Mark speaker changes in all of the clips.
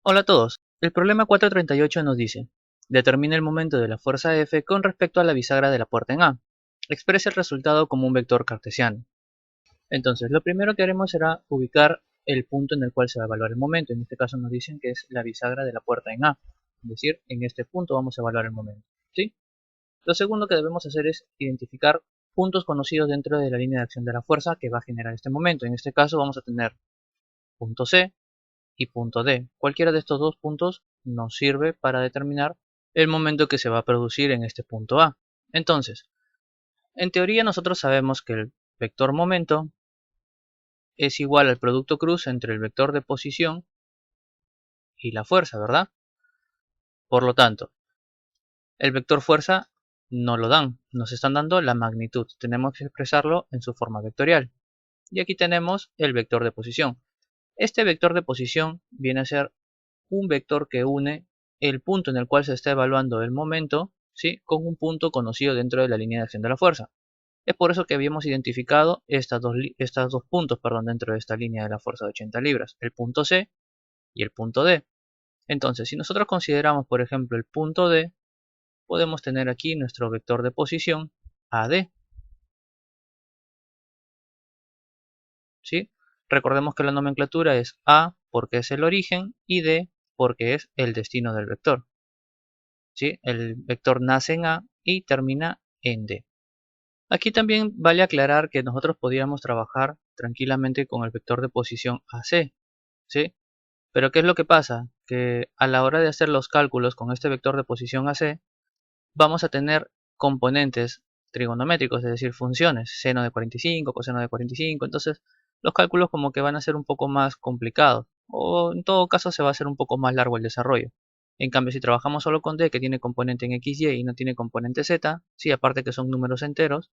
Speaker 1: Hola a todos. El problema 438 nos dice: determina el momento de la fuerza F con respecto a la bisagra de la puerta en A. Expresa el resultado como un vector cartesiano. Entonces, lo primero que haremos será ubicar el punto en el cual se va a evaluar el momento. En este caso nos dicen que es la bisagra de la puerta en A. Es decir, en este punto vamos a evaluar el momento. ¿Sí? Lo segundo que debemos hacer es identificar puntos conocidos dentro de la línea de acción de la fuerza que va a generar este momento. En este caso vamos a tener punto C y punto D. Cualquiera de estos dos puntos nos sirve para determinar el momento que se va a producir en este punto A. Entonces, en teoría nosotros sabemos que el vector momento es igual al producto cruz entre el vector de posición y la fuerza, ¿verdad? Por lo tanto, el vector fuerza no lo dan, nos están dando la magnitud. Tenemos que expresarlo en su forma vectorial. Y aquí tenemos el vector de posición. Este vector de posición viene a ser un vector que une el punto en el cual se está evaluando el momento, ¿sí?, con un punto conocido dentro de la línea de acción de la fuerza. Es por eso que habíamos identificado estos dos puntos, dentro de esta línea de la fuerza de 80 libras, el punto C y el punto D. Entonces, si nosotros consideramos, por ejemplo, el punto D, podemos tener aquí nuestro vector de posición AD, ¿sí? Recordemos que la nomenclatura es A porque es el origen y D porque es el destino del vector. ¿Sí? El vector nace en A y termina en D. Aquí también vale aclarar que nosotros podríamos trabajar tranquilamente con el vector de posición AC, ¿sí? Pero ¿qué es lo que pasa? Que a la hora de hacer los cálculos con este vector de posición AC, vamos a tener componentes trigonométricos, es decir, funciones, seno de 45, coseno de 45, entonces los cálculos como que van a ser un poco más complicados, o en todo caso se va a hacer un poco más largo el desarrollo. En cambio, si trabajamos solo con D, que tiene componente en XY y no tiene componente Z, sí, aparte que son números enteros,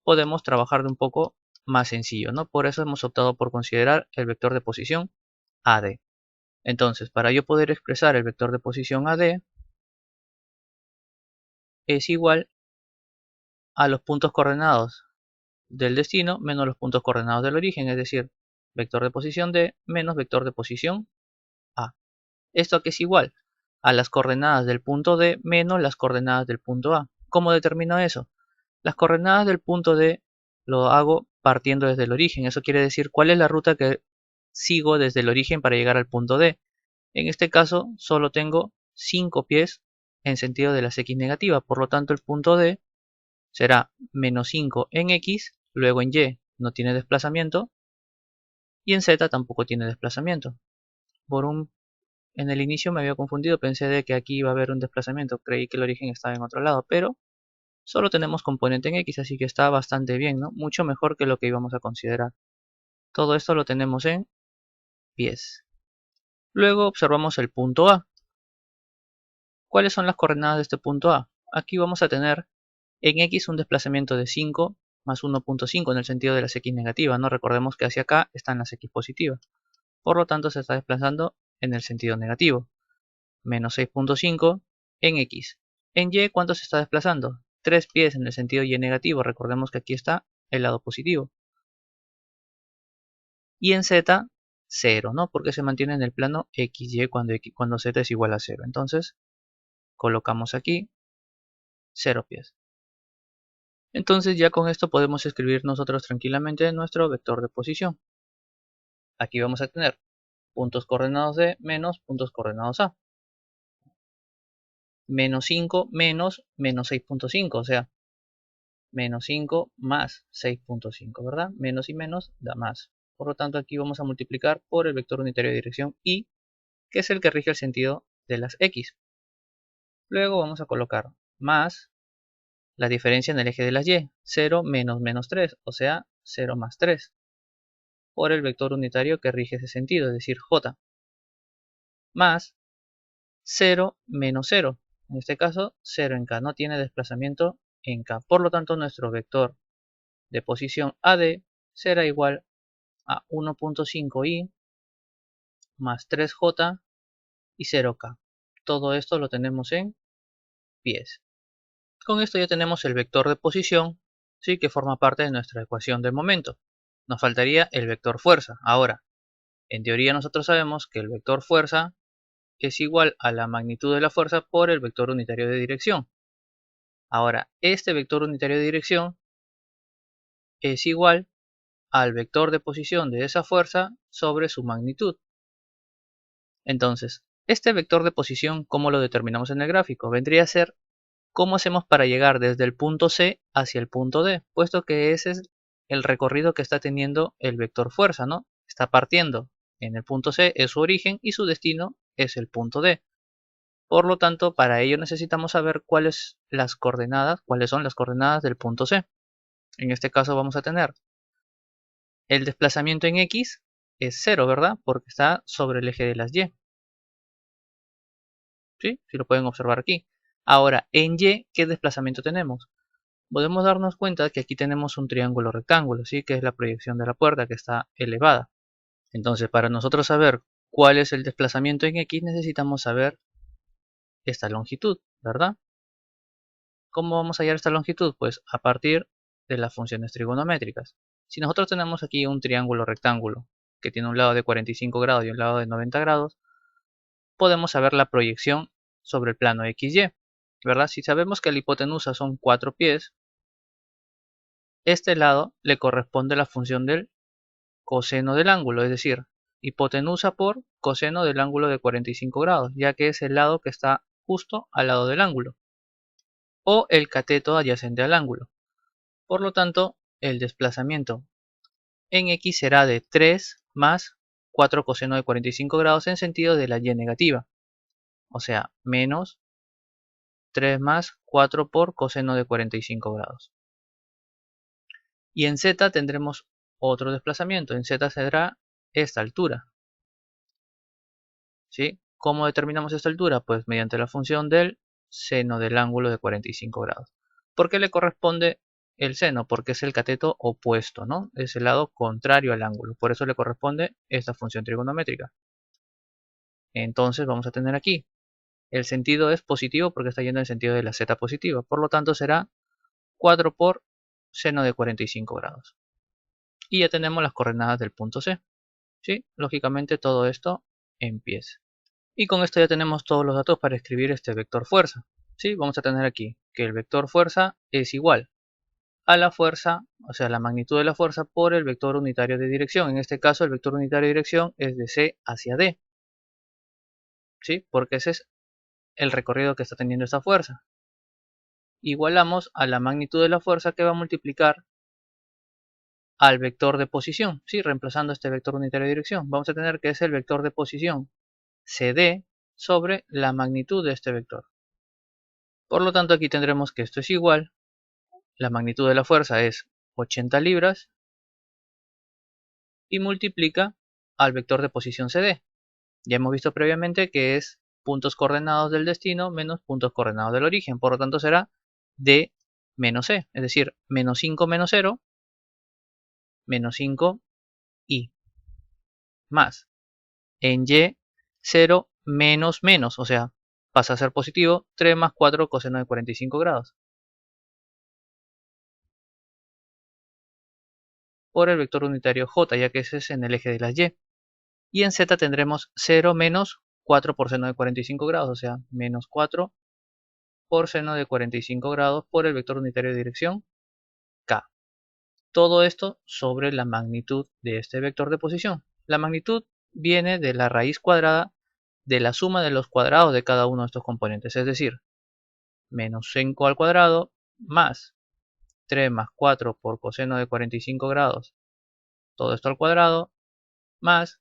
Speaker 1: podemos trabajar de un poco más sencillo, ¿no? Por eso hemos optado por considerar el vector de posición AD. Entonces, para yo poder expresar el vector de posición AD, es igual a los puntos coordenados del destino menos los puntos coordenados del origen, es decir, vector de posición D menos vector de posición A. ¿Esto que es igual? A las coordenadas del punto D menos las coordenadas del punto A. ¿Cómo determino eso? Las coordenadas del punto D lo hago partiendo desde el origen. Eso quiere decir cuál es la ruta que sigo desde el origen para llegar al punto D. En este caso solo tengo 5 pies en sentido de las X negativas. Por lo tanto el punto D será menos 5 en X, luego en Y no tiene desplazamiento y en Z tampoco tiene desplazamiento. En el inicio me había confundido, pensé de que aquí iba a haber un desplazamiento, creí que el origen estaba en otro lado, pero solo tenemos componente en X, así que está bastante bien, ¿no? Mucho mejor que lo que íbamos a considerar. Todo esto lo tenemos en pies. Luego observamos el punto A. ¿Cuáles son las coordenadas de este punto A? Aquí vamos a tener en X un desplazamiento de 5 más 1.5 en el sentido de las X negativas, ¿no? Recordemos que hacia acá están las X positivas. Por lo tanto se está desplazando en el sentido negativo. Menos 6.5 en X. En Y, ¿cuánto se está desplazando? 3 pies en el sentido Y negativo. Recordemos que aquí está el lado positivo. Y en Z, 0, ¿no? Porque se mantiene en el plano XY cuando Z es igual a 0. Entonces, colocamos aquí 0 pies. Entonces ya con esto podemos escribir nosotros tranquilamente nuestro vector de posición. Aquí vamos a tener puntos coordenados D menos puntos coordenados A. Menos 5 menos 6.5, o sea, menos 5 más 6.5, ¿verdad? Menos y menos da más. Por lo tanto, aquí vamos a multiplicar por el vector unitario de dirección Y, que es el que rige el sentido de las X. Luego vamos a colocar más la diferencia en el eje de las Y, 0 menos menos 3, o sea, 0 más 3, por el vector unitario que rige ese sentido, es decir, J, más 0 menos 0. En este caso, 0 en K, no tiene desplazamiento en K. Por lo tanto, nuestro vector de posición AD será igual a 1.5i más 3j y 0k. Todo esto lo tenemos en pies. Con esto ya tenemos el vector de posición, ¿sí?, que forma parte de nuestra ecuación del momento. Nos faltaría el vector fuerza. Ahora, en teoría nosotros sabemos que el vector fuerza es igual a la magnitud de la fuerza por el vector unitario de dirección. Ahora, este vector unitario de dirección es igual al vector de posición de esa fuerza sobre su magnitud. Entonces, este vector de posición, ¿cómo lo determinamos en el gráfico? Vendría a ser cómo hacemos para llegar desde el punto C hacia el punto D, puesto que ese es el recorrido que está teniendo el vector fuerza, ¿no? Está partiendo en el punto C, es su origen, y su destino es el punto D. Por lo tanto, para ello necesitamos saber cuáles son las coordenadas del punto C. En este caso vamos a tener el desplazamiento en X es 0, ¿verdad? Porque está sobre el eje de las Y. ¿Sí? Si lo pueden observar aquí. Ahora, en Y, ¿qué desplazamiento tenemos? Podemos darnos cuenta que aquí tenemos un triángulo rectángulo, ¿sí? Que es la proyección de la puerta que está elevada. Entonces, para nosotros saber cuál es el desplazamiento en X, necesitamos saber esta longitud, ¿verdad? ¿Cómo vamos a hallar esta longitud? Pues a partir de las funciones trigonométricas. Si nosotros tenemos aquí un triángulo rectángulo que tiene un lado de 45 grados y un lado de 90 grados, podemos saber la proyección sobre el plano XY, ¿verdad? Si sabemos que la hipotenusa son 4 pies, este lado le corresponde la función del coseno del ángulo, es decir, hipotenusa por coseno del ángulo de 45 grados, ya que es el lado que está justo al lado del ángulo, o el cateto adyacente al ángulo. Por lo tanto, el desplazamiento en X será de 3 más 4 coseno de 45 grados en sentido de la Y negativa, o sea, menos 3 más 4 por coseno de 45 grados. Y en Z tendremos otro desplazamiento. En Z será esta altura. ¿Sí? ¿Cómo determinamos esta altura? Pues mediante la función del seno del ángulo de 45 grados. ¿Por qué le corresponde el seno? Porque es el cateto opuesto, ¿no? Es el lado contrario al ángulo. Por eso le corresponde esta función trigonométrica. Entonces vamos a tener aquí. El sentido es positivo porque está yendo en el sentido de la z positiva. Por lo tanto será 4 por seno de 45 grados. Y ya tenemos las coordenadas del punto C. ¿Sí? Lógicamente todo esto en pies. Y con esto ya tenemos todos los datos para escribir este vector fuerza. ¿Sí? Vamos a tener aquí que el vector fuerza es igual a la fuerza, o sea, la magnitud de la fuerza por el vector unitario de dirección. En este caso el vector unitario de dirección es de C hacia D. ¿Sí? Porque ese es el recorrido que está teniendo esta fuerza. Igualamos a la magnitud de la fuerza que va a multiplicar al vector de posición, ¿sí? Reemplazando este vector unitario de dirección. Vamos a tener que es el vector de posición CD sobre la magnitud de este vector. Por lo tanto, aquí tendremos que esto es igual, la magnitud de la fuerza es 80 libras y multiplica al vector de posición CD. Ya hemos visto previamente que es puntos coordenados del destino menos puntos coordenados del origen. Por lo tanto, será D menos C, es decir, menos 5 menos 0, menos 5i, más en Y 0 menos menos, o sea, pasa a ser positivo, 3 más 4 coseno de 45 grados. Por el vector unitario J, ya que ese es en el eje de las Y. Y en Z tendremos 0 menos 4 por seno de 45 grados, o sea, menos 4 por seno de 45 grados por el vector unitario de dirección K. Todo esto sobre la magnitud de este vector de posición. La magnitud viene de la raíz cuadrada de la suma de los cuadrados de cada uno de estos componentes, es decir, menos 5 al cuadrado más 3 más 4 por coseno de 45 grados, todo esto al cuadrado, más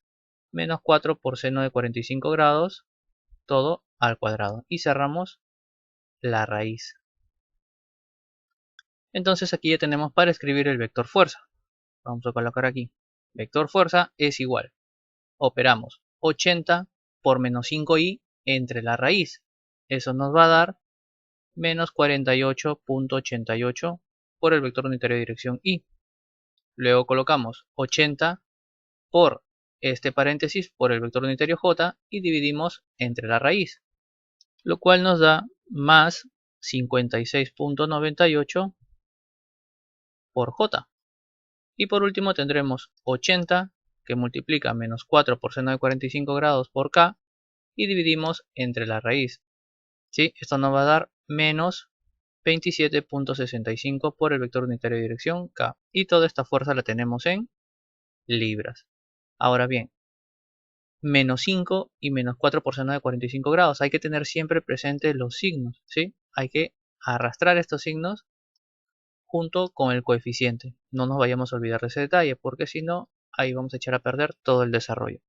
Speaker 1: menos 4 por seno de 45 grados, todo al cuadrado. Y cerramos la raíz. Entonces aquí ya tenemos para escribir el vector fuerza. Vamos a colocar aquí. Vector fuerza es igual. Operamos 80 por menos 5i entre la raíz. Eso nos va a dar menos 48.88 por el vector unitario de dirección i. Luego colocamos 80 por este paréntesis por el vector unitario j y dividimos entre la raíz, lo cual nos da más 56.98 por j. Y por último tendremos 80 que multiplica menos 4 por seno de 45 grados por k y dividimos entre la raíz. ¿Sí? Esto nos va a dar menos 27.65 por el vector unitario de dirección K. Y toda esta fuerza la tenemos en libras. Ahora bien, menos 5 y menos 4 por seno de 45 grados. Hay que tener siempre presentes los signos, ¿sí? Hay que arrastrar estos signos junto con el coeficiente. No nos vayamos a olvidar de ese detalle, porque si no, ahí vamos a echar a perder todo el desarrollo.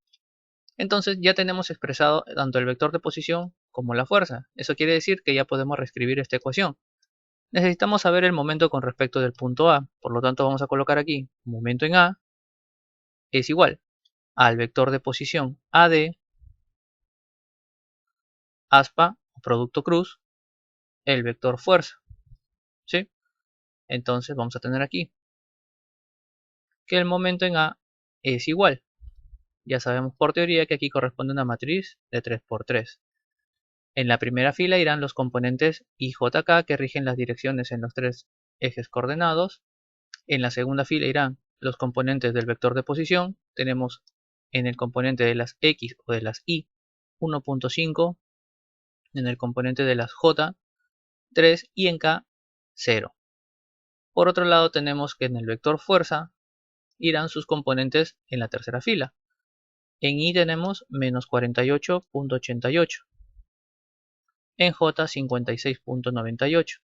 Speaker 1: Entonces ya tenemos expresado tanto el vector de posición como la fuerza. Eso quiere decir que ya podemos reescribir esta ecuación. Necesitamos saber el momento con respecto del punto A. Por lo tanto, vamos a colocar aquí momento en A es igual al vector de posición AD, aspa o producto cruz, el vector fuerza. ¿Sí? Entonces vamos a tener aquí que el momento en A es igual. Ya sabemos por teoría que aquí corresponde una matriz de 3×3. En la primera fila irán los componentes I, J, K que rigen las direcciones en los tres ejes coordenados. En la segunda fila irán los componentes del vector de posición. Tenemos en el componente de las X o de las Y 1.5, en el componente de las J 3 y en K 0. Por otro lado tenemos que en el vector fuerza irán sus componentes en la tercera fila. En I tenemos menos 48.88, en J 56.98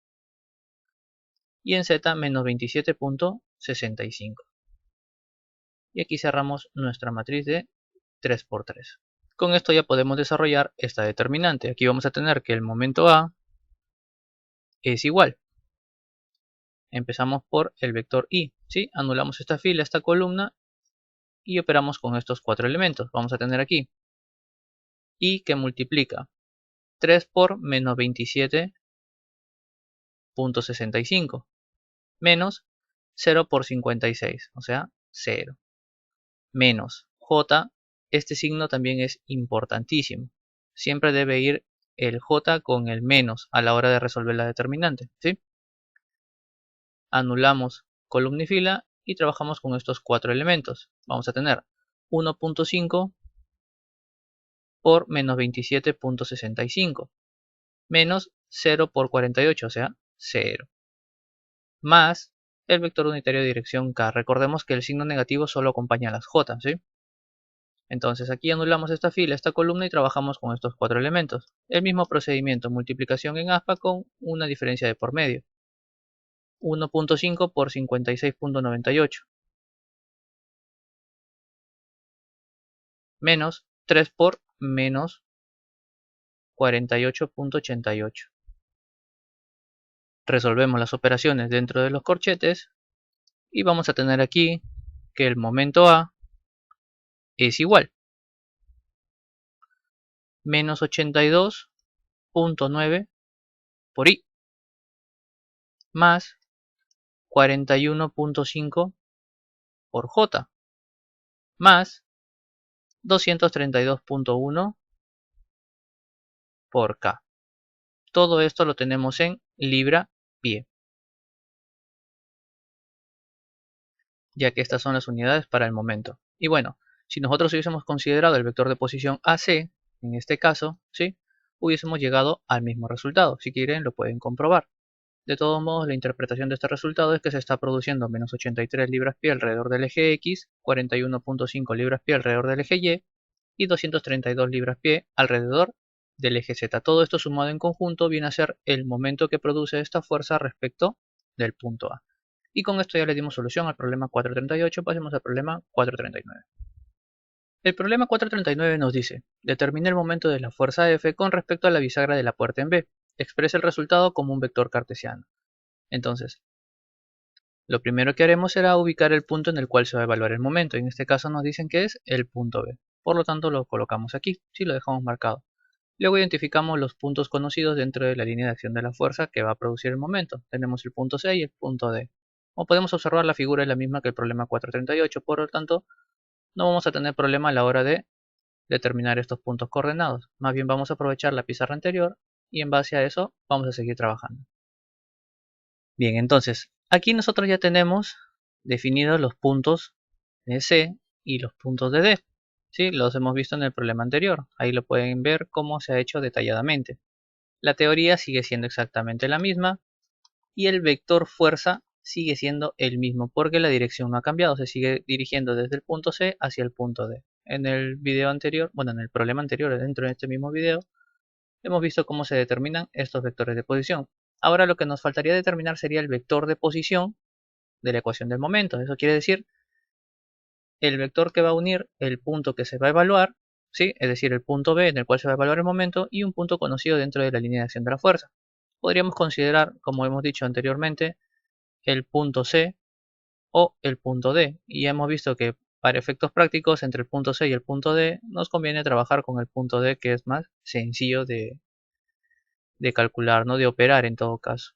Speaker 1: y en Z menos 27.65. Y aquí cerramos nuestra matriz de 3×3. Con esto ya podemos desarrollar esta determinante. Aquí vamos a tener que el momento A es igual. Empezamos por el vector I. ¿Sí? Anulamos esta fila, esta columna y operamos con estos cuatro elementos. Vamos a tener aquí I que multiplica 3 por menos 27.65 menos 0 por 56, o sea, 0. Menos J, este signo también es importantísimo. Siempre debe ir el J con el menos a la hora de resolver la determinante, ¿sí? Anulamos columna y fila y trabajamos con estos cuatro elementos. Vamos a tener 1.5 por menos 27.65 menos 0 por 48, o sea, 0. Más el vector unitario de dirección K. Recordemos que el signo negativo solo acompaña a las J, ¿sí? Entonces aquí anulamos esta fila, esta columna y trabajamos con estos cuatro elementos. El mismo procedimiento, multiplicación en aspa con una diferencia de por medio. 1.5 por 56.98 menos 3 por menos 48.88. Resolvemos las operaciones dentro de los corchetes y vamos a tener aquí que el momento A es igual menos 82.9 por I más 41.5 por J más 232.1 por K. Todo esto lo tenemos en libra-pie, ya que estas son las unidades para el momento. Y bueno, si nosotros hubiésemos considerado el vector de posición AC, en este caso, ¿sí? Hubiésemos llegado al mismo resultado. Si quieren lo pueden comprobar. De todos modos, la interpretación de este resultado es que se está produciendo menos 83 libras-pie alrededor del eje X, 41.5 libras-pie alrededor del eje Y y 232 libras-pie alrededor del eje Z. Todo esto sumado en conjunto viene a ser el momento que produce esta fuerza respecto del punto A. Y con esto ya le dimos solución al problema 438, pasemos al problema 439. El problema 439 nos dice, determine el momento de la fuerza F con respecto a la bisagra de la puerta en B. Expresa el resultado como un vector cartesiano. Entonces, lo primero que haremos será ubicar el punto en el cual se va a evaluar el momento. En este caso nos dicen que es el punto B. Por lo tanto lo colocamos aquí, sí, lo dejamos marcado. Luego identificamos los puntos conocidos dentro de la línea de acción de la fuerza que va a producir el momento. Tenemos el punto C y el punto D. Como podemos observar, la figura es la misma que el problema 438, por lo tanto no vamos a tener problema a la hora de determinar estos puntos coordenados. Más bien vamos a aprovechar la pizarra anterior y en base a eso vamos a seguir trabajando. Bien, entonces aquí nosotros ya tenemos definidos los puntos de C y los puntos de D. ¿Sí? Los hemos visto en el problema anterior. Ahí lo pueden ver cómo se ha hecho detalladamente. La teoría sigue siendo exactamente la misma y el vector fuerza sigue siendo el mismo porque la dirección no ha cambiado. Se sigue dirigiendo desde el punto C hacia el punto D. En el video anterior, bueno, en el problema anterior, dentro de este mismo video, hemos visto cómo se determinan estos vectores de posición. Ahora lo que nos faltaría determinar sería el vector de posición de la ecuación del momento. Eso quiere decir el vector que va a unir el punto que se va a evaluar, ¿sí? Es decir, el punto B en el cual se va a evaluar el momento y un punto conocido dentro de la línea de acción de la fuerza. Podríamos considerar, como hemos dicho anteriormente, el punto C o el punto D. Y ya hemos visto que para efectos prácticos entre el punto C y el punto D nos conviene trabajar con el punto D, que es más sencillo de calcular, ¿no? De operar en todo caso.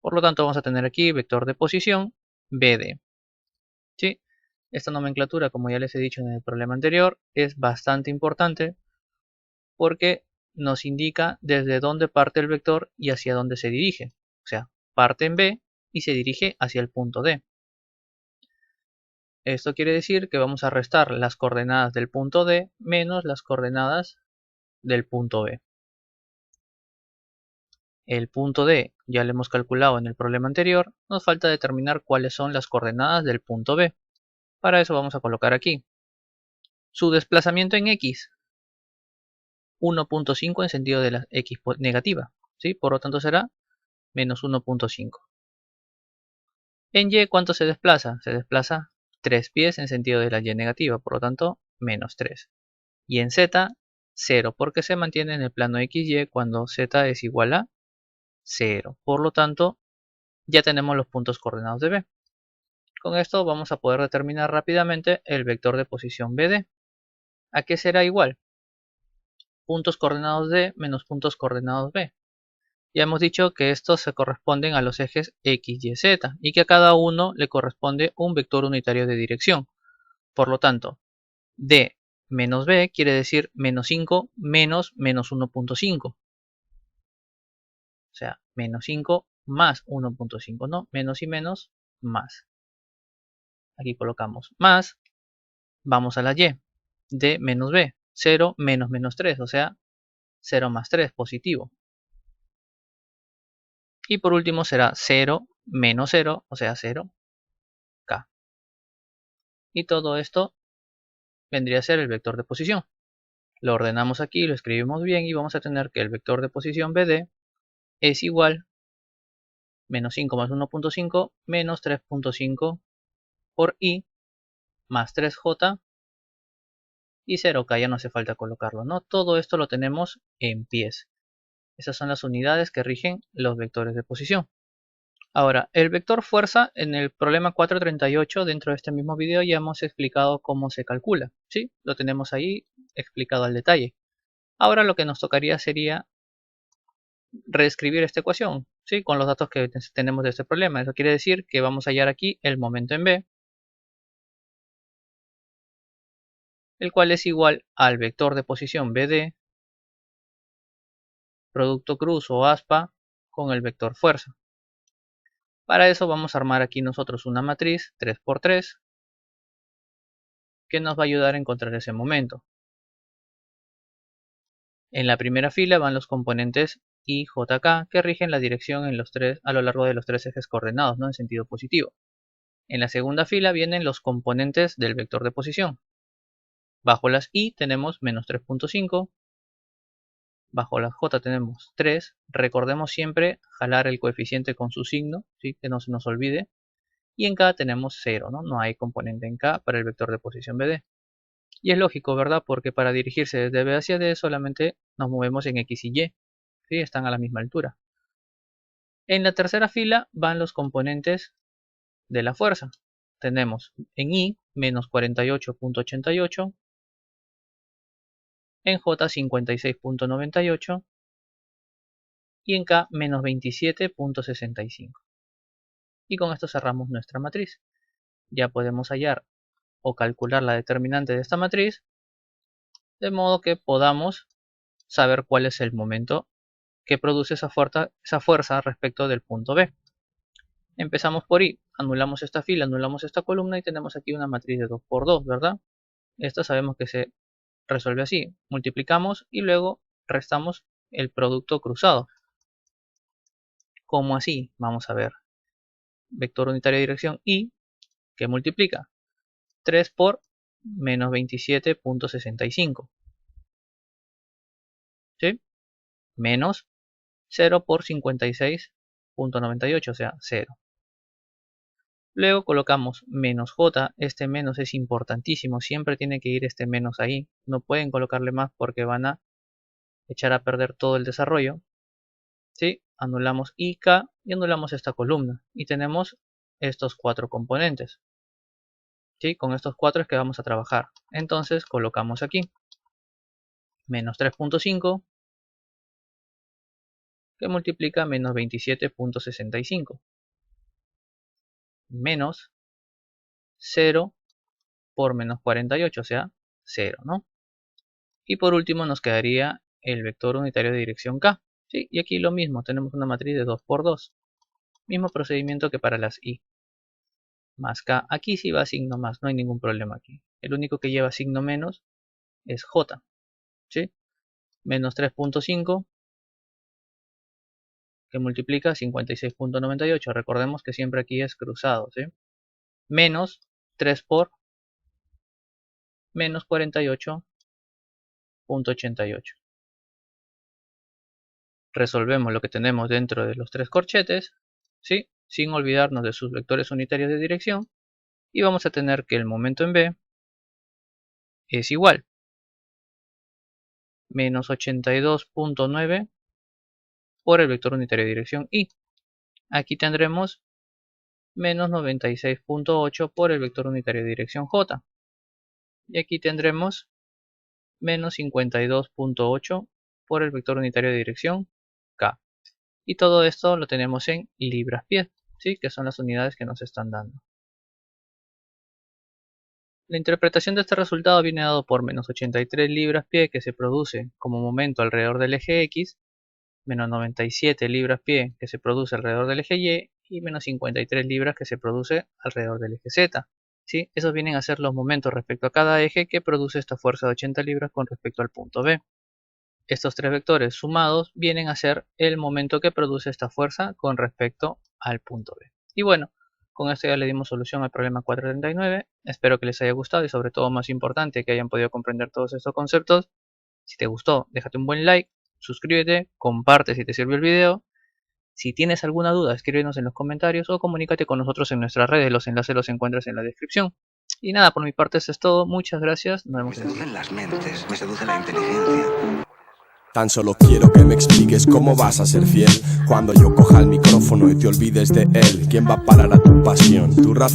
Speaker 1: Por lo tanto vamos a tener aquí vector de posición BD. ¿Sí? Esta nomenclatura, como ya les he dicho en el problema anterior, es bastante importante porque nos indica desde dónde parte el vector y hacia dónde se dirige. O sea, parte en B y se dirige hacia el punto D. Esto quiere decir que vamos a restar las coordenadas del punto D menos las coordenadas del punto B. El punto D ya lo hemos calculado en el problema anterior, nos falta determinar cuáles son las coordenadas del punto B. Para eso vamos a colocar aquí su desplazamiento en X, 1.5 en sentido de la X negativa, ¿sí? Por lo tanto será menos 1.5. En Y, ¿cuánto se desplaza? Se desplaza 3 pies en sentido de la Y negativa, por lo tanto menos 3. Y en Z, 0, porque se mantiene en el plano XY cuando Z es igual a 0. Por lo tanto, ya tenemos los puntos coordenados de B. Con esto vamos a poder determinar rápidamente el vector de posición BD. ¿A qué será igual? Puntos coordenados D menos puntos coordenados B. Ya hemos dicho que estos se corresponden a los ejes X, Y, Z y que a cada uno le corresponde un vector unitario de dirección. Por lo tanto, D menos B quiere decir menos 5 menos menos 1.5. O sea, menos 5 más 1.5, ¿no? Menos y menos, más. Aquí colocamos más, vamos a la Y. D menos B, 0 menos menos 3, o sea, 0 más 3, positivo. Y por último será 0 menos 0, o sea 0K. Y todo esto vendría a ser el vector de posición. Lo ordenamos aquí, lo escribimos bien y vamos a tener que el vector de posición BD es igual menos 5 más 1.5 menos 3.5 por I más 3J y 0K, ya no hace falta colocarlo, ¿no? Todo esto lo tenemos en pies. Esas son las unidades que rigen los vectores de posición. Ahora, el vector fuerza en el problema 438 dentro de este mismo video ya hemos explicado cómo se calcula, ¿sí? Lo tenemos ahí explicado al detalle. Ahora lo que nos tocaría sería reescribir esta ecuación, ¿sí? Con los datos que tenemos de este problema. Eso quiere decir que vamos a hallar aquí el momento en B, el cual es igual al vector de posición BD, producto cruz o aspa, con el vector fuerza. Para eso vamos a armar aquí nosotros una matriz 3×3 que nos va a ayudar a encontrar ese momento. En la primera fila van los componentes I, J, K que rigen la dirección a lo largo de los tres ejes coordenados, ¿no? En sentido positivo. En la segunda fila vienen los componentes del vector de posición. Bajo las I tenemos menos 3.5. Bajo las J tenemos 3. Recordemos siempre jalar el coeficiente con su signo, ¿sí? Que no se nos olvide. Y en K tenemos 0, ¿no? No hay componente en K para el vector de posición BD. Y es lógico, ¿verdad? Porque para dirigirse desde B hacia D solamente nos movemos en X y Y. ¿Sí? Están a la misma altura. En la tercera fila van los componentes de la fuerza. Tenemos en I menos 48.88, en J 56.98 y en K menos 27.65. Y con esto cerramos nuestra matriz. Ya podemos hallar o calcular la determinante de esta matriz, de modo que podamos saber cuál es el momento que produce esa fuerza respecto del punto B. Empezamos por I, anulamos esta fila, anulamos esta columna y tenemos aquí una matriz de 2×2, ¿verdad? Esta sabemos que se resuelve así. Multiplicamos y luego restamos el producto cruzado. ¿Cómo así? Vamos a ver. Vector unitario de dirección y que multiplica 3 por menos 27.65. ¿Sí? Menos 0 por 56.98, o sea, 0. Luego colocamos menos j, este menos es importantísimo, siempre tiene que ir este menos ahí, no pueden colocarle más porque van a echar a perder todo el desarrollo. ¿Sí? Anulamos IK y anulamos esta columna y tenemos estos 4 componentes. ¿Sí? Con estos 4 es que vamos a trabajar. Entonces colocamos aquí menos 3.5 que multiplica menos 27.65 menos 0 por menos 48, o sea, 0, ¿no? Y por último nos quedaría el vector unitario de dirección K. ¿Sí? Y aquí lo mismo, tenemos una matriz de 2 por 2. Mismo procedimiento que para las I. Más K. Aquí sí va signo más, no hay ningún problema aquí. El único que lleva signo menos es J. ¿Sí? Menos 3.5 que multiplica 56.98. Recordemos que siempre aquí es cruzado. ¿Sí? Menos 3 por menos 48.88. Resolvemos lo que tenemos dentro de los tres corchetes, ¿sí? Sin olvidarnos de sus vectores unitarios de dirección. Y vamos a tener que el momento en B es igual. Menos 82.9 por el vector unitario de dirección I. Aquí tendremos menos 96.8 por el vector unitario de dirección J. Y aquí tendremos menos 52.8 por el vector unitario de dirección K. Y todo esto lo tenemos en libras-pie, ¿sí? Que son las unidades que nos están dando. La interpretación de este resultado viene dado por menos 83 libras-pie que se produce como momento alrededor del eje X, menos 97 libras-pie que se produce alrededor del eje Y y menos 53 libras que se produce alrededor del eje Z. ¿Sí? Esos vienen a ser los momentos respecto a cada eje que produce esta fuerza de 80 libras con respecto al punto B. Estos tres vectores sumados vienen a ser el momento que produce esta fuerza con respecto al punto B. Y bueno, con esto ya le dimos solución al problema 439. Espero que les haya gustado y sobre todo más importante que hayan podido comprender todos estos conceptos. Si te gustó, déjate un buen like, suscríbete, comparte si te sirvió el video. Si tienes alguna duda, escríbenos en los comentarios o comunícate con nosotros en nuestras redes. Los enlaces los encuentras en la descripción. Y nada, por mi parte eso es todo. Muchas gracias. Nos vemos en el siguiente.
Speaker 2: Me seducen las mentes, me seduce la inteligencia.
Speaker 3: Tan solo quiero que me expliques cómo vas a ser fiel cuando yo coja el micrófono y te olvides de él. ¿Quién va a parar a tu pasión? Tu razón.